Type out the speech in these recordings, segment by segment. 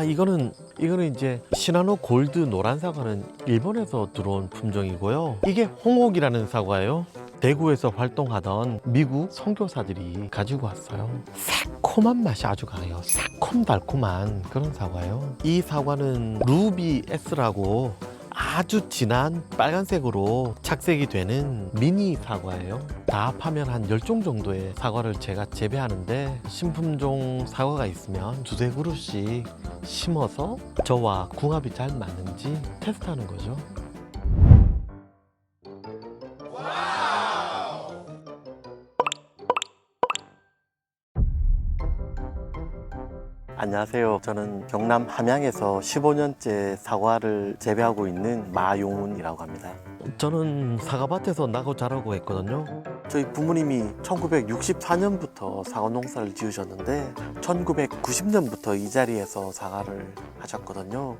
이거는 이제 시나노 골드 노란 사과는 일본에서 들어온 품종이고요. 이게 홍옥이라는 사과예요. 대구에서 활동하던 미국 선교사들이 가지고 왔어요. 새콤한 맛이 아주 강해요. 새콤달콤한 그런 사과예요. 이 사과는 루비 S라고 아주 진한 빨간색으로 착색이 되는 미니 사과예요. 다 합하면 한 10종 정도의 사과를 제가 재배하는데, 신품종 사과가 있으면 두세 그루씩 심어서 저와 궁합이 잘 맞는지 테스트하는 거죠. 안녕하세요. 저는 경남 함양에서 15년째 사과를 재배하고 있는 마용훈이라고 합니다. 저는 사과밭에서 나고 자라고 했거든요. 저희 부모님이 1964년부터 사과 농사를 지으셨는데 1990년부터 이 자리에서 사과를 하셨거든요.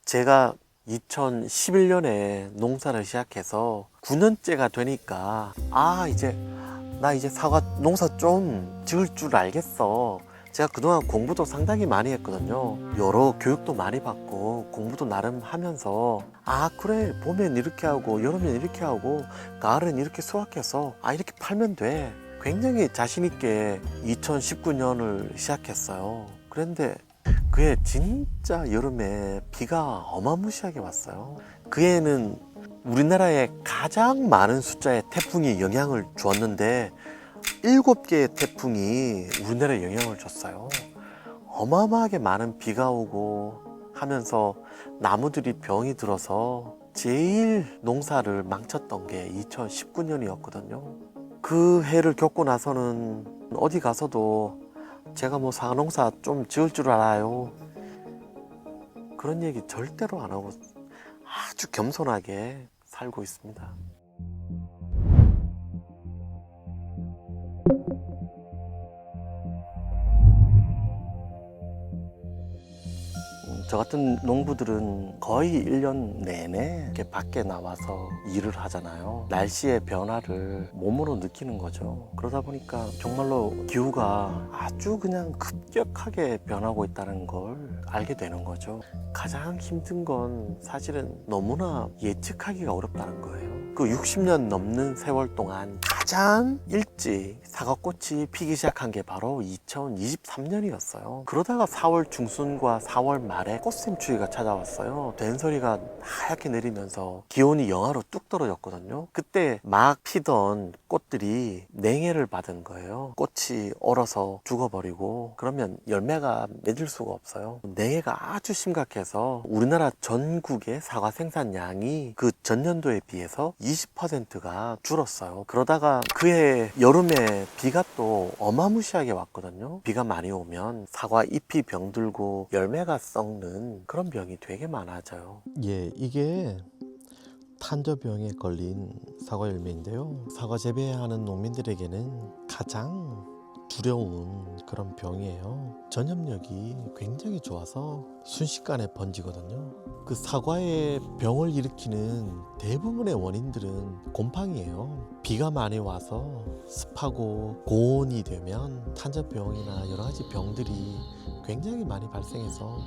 제가 2011년에 농사를 시작해서 9년째가 되니까 나 이제 사과 농사 좀 지을 줄 알겠어. 제가 그동안 공부도 상당히 많이 했거든요. 여러 교육도 많이 받고 공부도 나름 하면서 그래, 봄엔 이렇게 하고 여름엔 이렇게 하고 가을엔 이렇게 수확해서 이렇게 팔면 돼. 굉장히 자신 있게 2019년을 시작했어요. 그런데 그해 진짜 여름에 비가 어마무시하게 왔어요. 그해에는 우리나라에 가장 많은 숫자의 태풍이 영향을 주었는데 7개의 태풍이 우리나라에 영향을 줬어요. 어마어마하게 많은 비가 오고 하면서 나무들이 병이 들어서 제일 농사를 망쳤던 게 2019년이었거든요. 그 해를 겪고 나서는 어디 가서도 제가 뭐 사과 농사 좀 지을 줄 알아요, 그런 얘기 절대로 안 하고 아주 겸손하게 살고 있습니다. 저 같은 농부들은 거의 1년 내내 이렇게 밖에 나와서 일을 하잖아요. 날씨의 변화를 몸으로 느끼는 거죠. 그러다 보니까 정말로 기후가 아주 그냥 급격하게 변하고 있다는 걸 알게 되는 거죠. 가장 힘든 건 사실은 너무나 예측하기가 어렵다는 거예요. 그 60년 넘는 세월 동안 가장 일찍 사과꽃이 피기 시작한 게 바로 2023년이었어요. 그러다가 4월 중순과 4월 말에 꽃샘추위가 찾아왔어요. 된소리가 하얗게 내리면서 기온이 영하로 뚝 떨어졌거든요. 그때 막 피던 꽃들이 냉해를 받은 거예요. 꽃이 얼어서 죽어버리고 그러면 열매가 맺을 수가 없어요. 냉해가 아주 심각해서 우리나라 전국의 사과 생산량이 그 전년도에 비해서 20%가 줄었어요. 그러다가 그해 여름에 비가 또 어마무시하게 왔거든요. 비가 많이 오면 사과 잎이 병들고 열매가 썩는 그런 병이 되게 많아져요. 이게 탄저병에 걸린 사과 열매인데요. 사과 재배하는 농민들에게는 가장 두려운 그런 병이에요. 전염력이 굉장히 좋아서 순식간에 번지거든요. 그 사과의 병을 일으키는 대부분의 원인들은 곰팡이에요. 비가 많이 와서 습하고 고온이 되면 탄저병이나 여러 가지 병들이 굉장히 많이 발생해서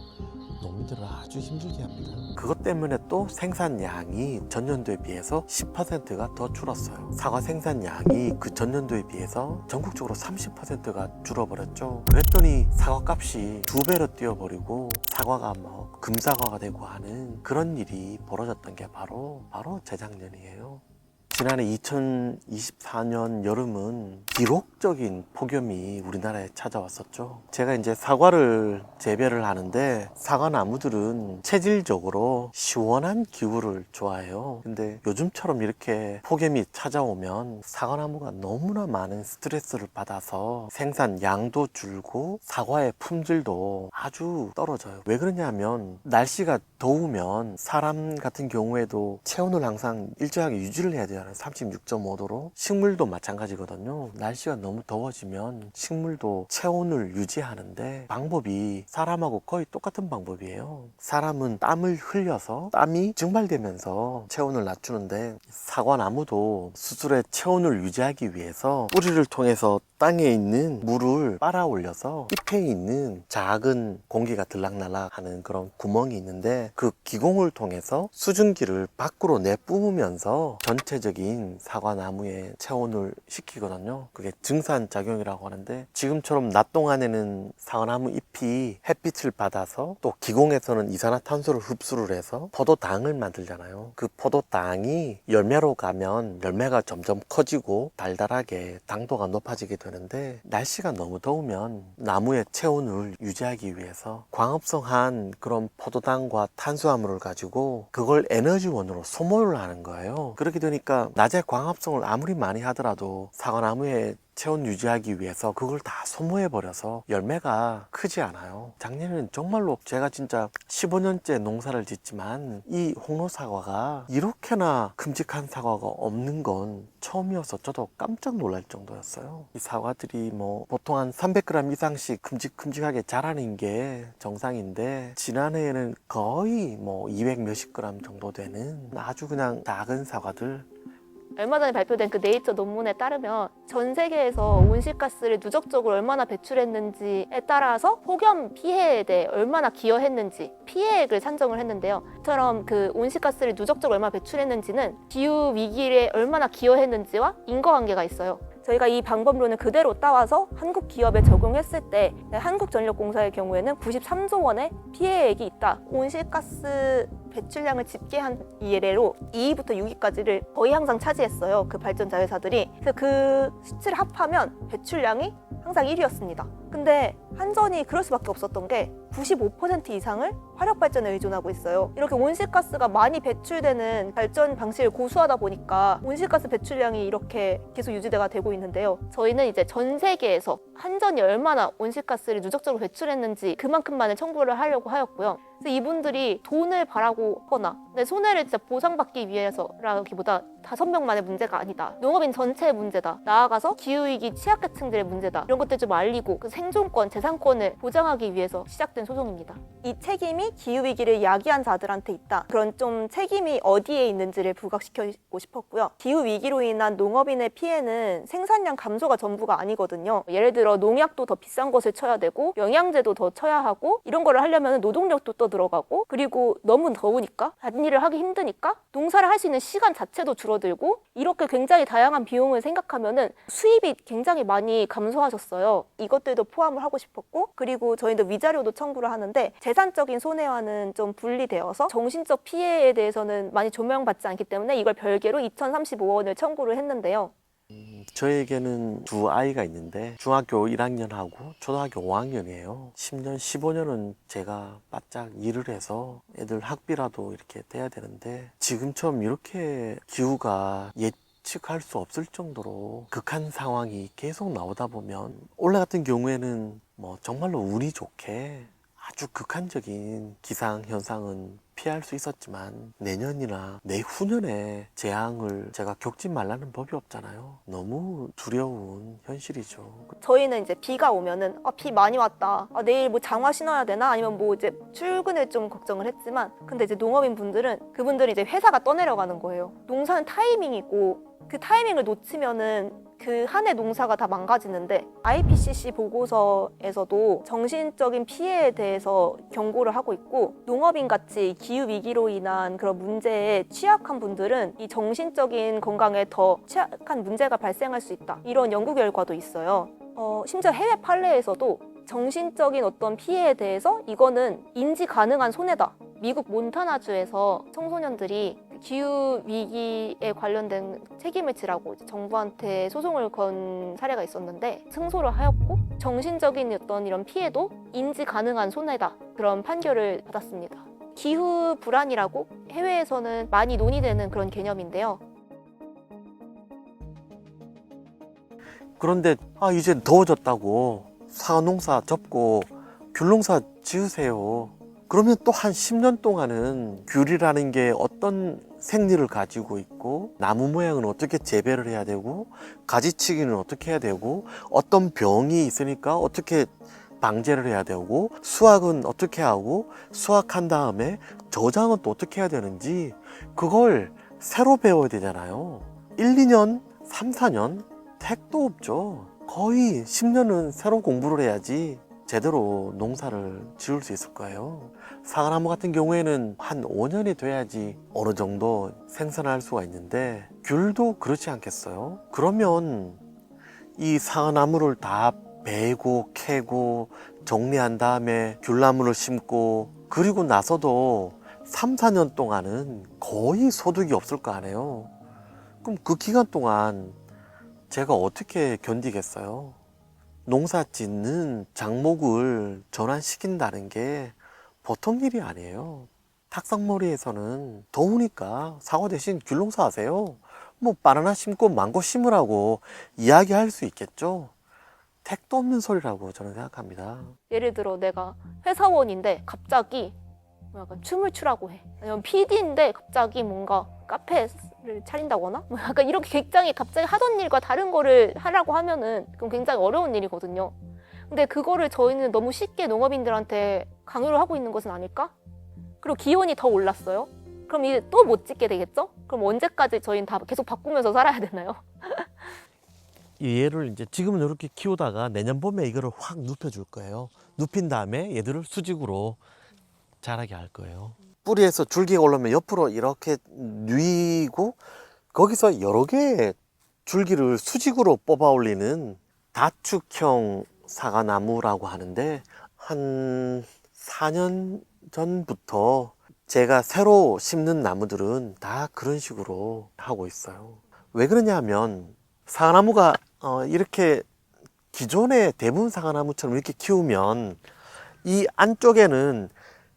농민들을 아주 힘들게 합니다. 그것 때문에 또 생산량이 전년도에 비해서 10%가 더 줄었어요. 사과 생산량이 그 전년도에 비해서 전국적으로 30%가 줄어버렸죠. 그랬더니 사과값이 2배로 뛰어버리고 사과가 뭐 금사과가 되고 하는 그런 일이 벌어졌던 게 바로 재작년이에요. 지난해 2024년 여름은 기록적인 폭염이 우리나라에 찾아왔었죠. 제가 이제 사과를 재배를 하는데 사과 나무들은 체질적으로 시원한 기후를 좋아해요. 근데 요즘처럼 이렇게 폭염이 찾아오면 사과나무가 너무나 많은 스트레스를 받아서 생산량도 줄고 사과의 품질도 아주 떨어져요. 왜 그러냐면 날씨가 더우면 사람 같은 경우에도 체온을 항상 일정하게 유지를 해야 되잖아요. 있잖아요. 36.5도로. 식물도 마찬가지거든요. 날씨가 너무 더워지면 식물도 체온을 유지하는데 방법이 사람하고 거의 똑같은 방법이에요. 사람은 땀을 흘려서 땀이 증발되면서 체온을 낮추는데 사과나무도 스스로의 체온을 유지하기 위해서 뿌리를 통해서 땅에 있는 물을 빨아 올려서 잎에 있는 작은 공기가 들락날락 하는 그런 구멍이 있는데 그 기공을 통해서 수증기를 밖으로 내뿜으면서 전체적인 사과나무의 체온을 시키거든요. 그게 증산작용이라고 하는데 지금처럼 낮 동안에는 사과나무 잎이 햇빛을 받아서 또 기공에서는 이산화탄소를 흡수를 해서 포도당을 만들잖아요. 그 포도당이 열매로 가면 열매가 점점 커지고 달달하게 당도가 높아지게 되는데 날씨가 너무 더우면 나무의 체온을 유지하기 위해서 광합성한 그런 포도당과 탄수화물을 가지고 그걸 에너지원으로 소모를 하는 거예요. 그렇게 되니까 낮에 광합성을 아무리 많이 하더라도 사과나무의 체온 유지하기 위해서 그걸 다 소모해버려서 열매가 크지 않아요. 작년에는 정말로 제가 진짜 15년째 농사를 짓지만 이 홍로사과가 이렇게나 큼직한 사과가 없는 건 처음이어서 저도 깜짝 놀랄 정도였어요. 이 사과들이 뭐 보통 한 300g 이상씩 큼직큼직하게 자라는 게 정상인데 지난해에는 거의 뭐 200 몇십 g 정도 되는 아주 그냥 작은 사과들. 얼마 전에 발표된 그 네이처 논문에 따르면 전 세계에서 온실가스를 누적적으로 얼마나 배출했는지에 따라서 폭염 피해에 대해 얼마나 기여했는지 피해액을 산정을 했는데요. 이처럼 그 온실가스를 누적적으로 얼마나 배출했는지는 기후 위기에 얼마나 기여했는지와 인과관계가 있어요. 저희가 이 방법론을 그대로 따와서 한국 기업에 적용했을 때 한국전력공사의 경우에는 93조 원의 피해액이 있다. 온실가스 배출량을 집계한 예래로 2위부터 6위까지를 거의 항상 차지했어요. 그 발전자 회사들이. 그래서 그 수치를 합하면 배출량이 항상 1위였습니다. 근데 한전이 그럴 수밖에 없었던 게 95% 이상을 화력발전에 의존하고 있어요. 이렇게 온실가스가 많이 배출되는 발전 방식을 고수하다 보니까 온실가스 배출량이 이렇게 계속 유지가 되고 있는데요. 저희는 이제 전 세계에서 한전이 얼마나 온실가스를 누적적으로 배출했는지 그만큼만을 청구를 하려고 하였고요. 그래서 이분들이 돈을 바라고 하거나 근데 손해를 진짜 보상받기 위해서라기보다 5명만의 문제가 아니다. 농업인 전체의 문제다. 나아가서 기후위기 취약계층들의 문제다. 이런 것들 좀 알리고 그 생존권, 재산권을 보장하기 위해서 시작된 소송입니다. 이 책임이 기후위기를 야기한 자들한테 있다. 그런 좀 책임이 어디에 있는지를 부각시키고 싶었고요. 기후위기로 인한 농업인의 피해는 생산량 감소가 전부가 아니거든요. 예를 들어 농약도 더 비싼 것을 쳐야 되고 영양제도 더 쳐야 하고 이런 거를 하려면 노동력도 또 들어가고 그리고 너무 더우니까 밭일을 하기 힘드니까 농사를 할 수 있는 시간 자체도 줄어들고 이렇게 굉장히 다양한 비용을 생각하면은 수입이 굉장히 많이 감소하셨어요. 이것들도 포함을 하고 싶었고 그리고 저희도 위자료도 청구를 하는데 재산적인 손해와는 좀 분리되어서 정신적 피해에 대해서는 많이 조명받지 않기 때문에 이걸 별개로 2,035원을 청구를 했는데요. 저에게는 두 아이가 있는데 중학교 1학년하고 초등학교 5학년이에요. 10년, 15년은 제가 바짝 일을 해서 애들 학비라도 이렇게 떼야 되는데 지금처럼 이렇게 기후가 예측할 수 없을 정도로 극한 상황이 계속 나오다 보면 올해 같은 경우에는 뭐 정말로 운이 좋게 아주 극한적인 기상 현상은 피할 수 있었지만 내년이나 내후년에 재앙을 제가 겪지 말라는 법이 없잖아요. 너무 두려운 현실이죠. 저희는 이제 비가 오면은 비 많이 왔다. 내일 뭐 장화 신어야 되나? 아니면 뭐 이제 출근을 좀 걱정을 했지만 근데 이제 농업인 분들은 그분들이 이제 회사가 떠내려가는 거예요. 농사는 타이밍이고 그 타이밍을 놓치면은 그 한 해 농사가 다 망가지는데 IPCC 보고서에서도 정신적인 피해에 대해서 경고를 하고 있고 농업인 같이 기후위기로 인한 그런 문제에 취약한 분들은 이 정신적인 건강에 더 취약한 문제가 발생할 수 있다. 이런 연구 결과도 있어요. 심지어 해외 판례에서도 정신적인 어떤 피해에 대해서 이거는 인지 가능한 손해다. 미국 몬타나주에서 청소년들이 기후 위기에 관련된 책임을 지라고 정부한테 소송을 건 사례가 있었는데 승소를 하였고 정신적인 어떤 이런 피해도 인지 가능한 손해다. 그런 판결을 받았습니다. 기후 불안이라고 해외에서는 많이 논의되는 그런 개념인데요. 그런데 이제 더워졌다고 사과 농사 접고 귤 농사 지으세요. 그러면 또 한 10년 동안은 귤이라는 게 어떤 생리를 가지고 있고 나무 모양은 어떻게 재배를 해야 되고 가지치기는 어떻게 해야 되고 어떤 병이 있으니까 어떻게 방제를 해야 되고 수확은 어떻게 하고 수확한 다음에 저장은 또 어떻게 해야 되는지 그걸 새로 배워야 되잖아요. 1, 2년, 3, 4년 택도 없죠. 거의 10년은 새로 공부를 해야지 제대로 농사를 지을 수 있을 거예요. 사과나무 같은 경우에는 한 5년이 돼야지 어느 정도 생산할 수가 있는데 귤도 그렇지 않겠어요? 그러면 이 사과나무를 다 베고 캐고 정리한 다음에 귤나무를 심고 그리고 나서도 3, 4년 동안은 거의 소득이 없을 거 아니에요. 그럼 그 기간 동안 제가 어떻게 견디겠어요? 농사 짓는 작목을 전환시킨다는 게 보통 일이 아니에요. 탁상머리에서는 더우니까 사과 대신 귤농사 하세요. 뭐 바나나 심고 망고 심으라고 이야기할 수 있겠죠. 택도 없는 소리라고 저는 생각합니다. 예를 들어 내가 회사원인데 갑자기 뭐 약간 춤을 추라고 해. 아니면 PD인데 갑자기 뭔가 카페를 차린다거나 뭐 약간 이렇게 굉장히 갑자기 하던 일과 다른 거를 하라고 하면은 그럼 굉장히 어려운 일이거든요. 근데 그거를 저희는 너무 쉽게 농업인들한테 강요를 하고 있는 것은 아닐까? 그리고 기온이 더 올랐어요. 그럼 이제 또 못 짓게 되겠죠? 그럼 언제까지 저희는 다 계속 바꾸면서 살아야 되나요? 이 얘를 이제 지금은 이렇게 키우다가 내년 봄에 이거를 확 눕혀줄 거예요. 눕힌 다음에 얘들을 수직으로 자라게 할 거예요. 뿌리에서 줄기가 올라오면 옆으로 이렇게 뉘고 거기서 여러 개의 줄기를 수직으로 뽑아 올리는 다축형 사과나무라고 하는데 한 4년 전부터 제가 새로 심는 나무들은 다 그런 식으로 하고 있어요. 왜 그러냐 하면 사과나무가 이렇게 기존의 대부분 사과나무처럼 이렇게 키우면 이 안쪽에는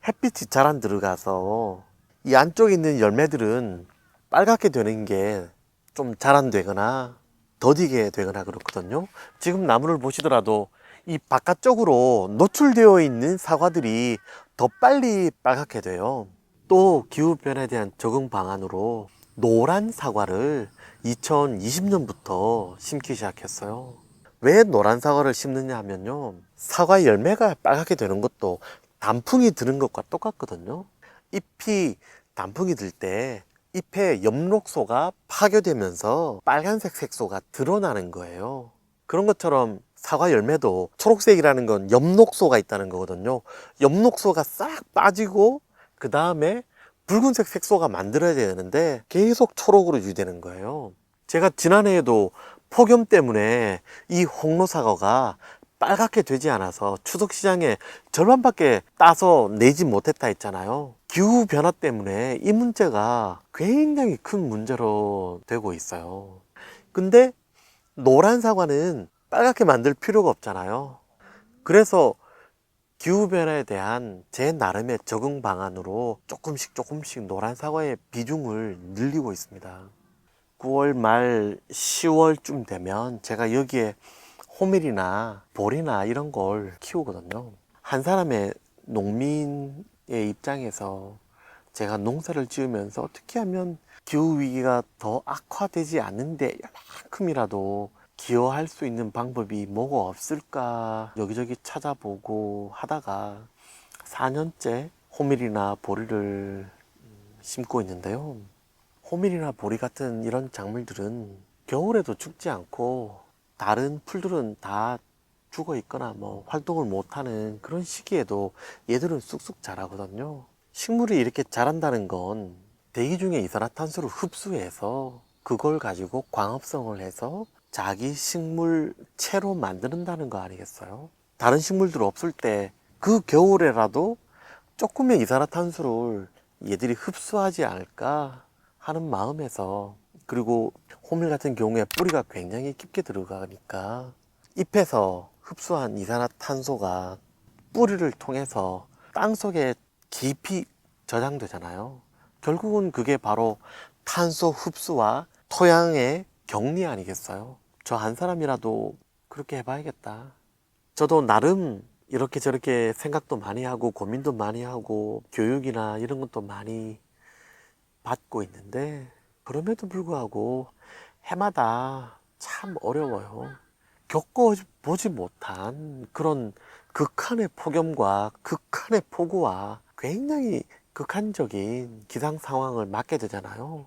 햇빛이 잘 안 들어가서 이 안쪽에 있는 열매들은 빨갛게 되는 게 좀 잘 안 되거나 더디게 되거나 그렇거든요. 지금 나무를 보시더라도 이 바깥쪽으로 노출되어 있는 사과들이 더 빨리 빨갛게 돼요. 또 기후변화에 대한 적응 방안으로 노란 사과를 2020년부터 심기 시작했어요. 왜 노란 사과를 심느냐 하면요, 사과 열매가 빨갛게 되는 것도 단풍이 드는 것과 똑같거든요. 잎이 단풍이 들 때 잎에 엽록소가 파괴되면서 빨간색 색소가 드러나는 거예요. 그런 것처럼 사과 열매도 초록색이라는 건 엽록소가 있다는 거거든요. 엽록소가 싹 빠지고 그 다음에 붉은색 색소가 만들어져야 되는데 계속 초록으로 유지되는 거예요. 제가 지난해에도 폭염 때문에 이 홍로사과가 빨갛게 되지 않아서 추석시장에 절반밖에 따서 내지 못했다 했잖아요. 기후변화 때문에 이 문제가 굉장히 큰 문제로 되고 있어요. 근데 노란 사과는 빨갛게 만들 필요가 없잖아요. 그래서 기후변화에 대한 제 나름의 적응 방안으로 조금씩 노란 사과의 비중을 늘리고 있습니다. 9월 말 10월쯤 되면 제가 여기에 호밀이나 보리나 이런 걸 키우거든요. 한 사람의 농민의 입장에서 제가 농사를 지으면서 어떻게 하면 기후위기가 더 악화되지 않는데 요만큼이라도 기여할 수 있는 방법이 뭐가 없을까 여기저기 찾아보고 하다가 4년째 호밀이나 보리를 심고 있는데요. 호밀이나 보리 같은 이런 작물들은 겨울에도 죽지 않고 다른 풀들은 다 죽어 있거나 뭐 활동을 못하는 그런 시기에도 얘들은 쑥쑥 자라거든요. 식물이 이렇게 자란다는 건 대기 중에 이산화탄소를 흡수해서 그걸 가지고 광합성을 해서 자기 식물체로 만드는다는 거 아니겠어요? 다른 식물들 없을 때 그 겨울에라도 조금의 이산화탄소를 얘들이 흡수하지 않을까 하는 마음에서, 그리고 호밀 같은 경우에 뿌리가 굉장히 깊게 들어가니까 잎에서 흡수한 이산화탄소가 뿌리를 통해서 땅속에 깊이 저장되잖아요. 결국은 그게 바로 탄소 흡수와 토양의 격리 아니겠어요? 저 한 사람이라도 그렇게 해봐야겠다. 저도 나름 이렇게 저렇게 생각도 많이 하고 고민도 많이 하고 교육이나 이런 것도 많이 받고 있는데 그럼에도 불구하고 해마다 참 어려워요. 겪어보지 못한 그런 극한의 폭염과 극한의 폭우와 굉장히 극한적인 기상 상황을 맞게 되잖아요.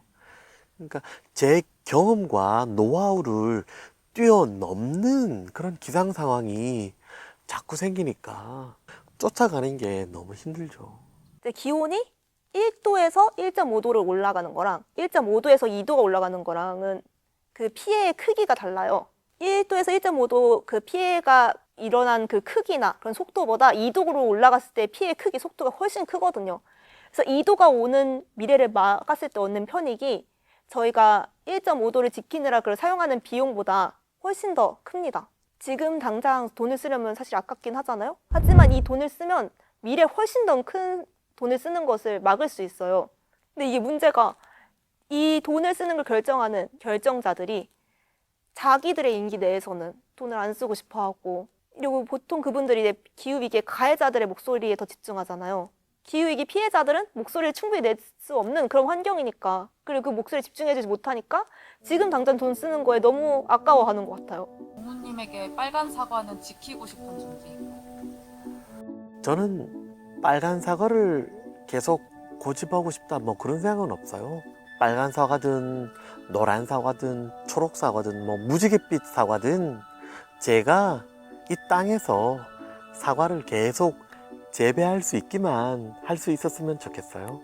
그러니까 제 경험과 노하우를 뛰어넘는 그런 기상 상황이 자꾸 생기니까 쫓아가는 게 너무 힘들죠. 근데 기온이 1도에서 1.5도를 올라가는 거랑 1.5도에서 2도가 올라가는 거랑은 그 피해의 크기가 달라요. 1도에서 1.5도 그 피해가 일어난 그 크기나 그런 속도보다 2도로 올라갔을 때 피해의 크기 속도가 훨씬 크거든요. 그래서 2도가 오는 미래를 막았을 때 얻는 편익이 저희가 1.5도를 지키느라 그걸 사용하는 비용보다 훨씬 더 큽니다. 지금 당장 돈을 쓰려면 사실 아깝긴 하잖아요. 하지만 이 돈을 쓰면 미래에 훨씬 더 큰 돈을 쓰는 것을 막을 수 있어요. 근데 이게 문제가 이 돈을 쓰는 걸 결정하는 결정자들이 자기들의 임기 내에서는 돈을 안 쓰고 싶어 하고, 그리고 보통 그분들이 이제 기후위기의 가해자들의 목소리에 더 집중하잖아요. 기후위기 피해자들은 목소리를 충분히 낼 수 없는 그런 환경이니까, 그리고 그 목소리에 집중해주지 못하니까 지금 당장 돈 쓰는 거에 너무 아까워하는 것 같아요. 부모님에게 빨간 사과는 지키고 싶은 존재인가요? 저는 빨간 사과를 계속 고집하고 싶다 뭐 그런 생각은 없어요. 빨간 사과든 노란 사과든 초록 사과든 뭐 무지갯빛 사과든 제가 이 땅에서 사과를 계속 재배할 수 있기만 할 수 있었으면 좋겠어요.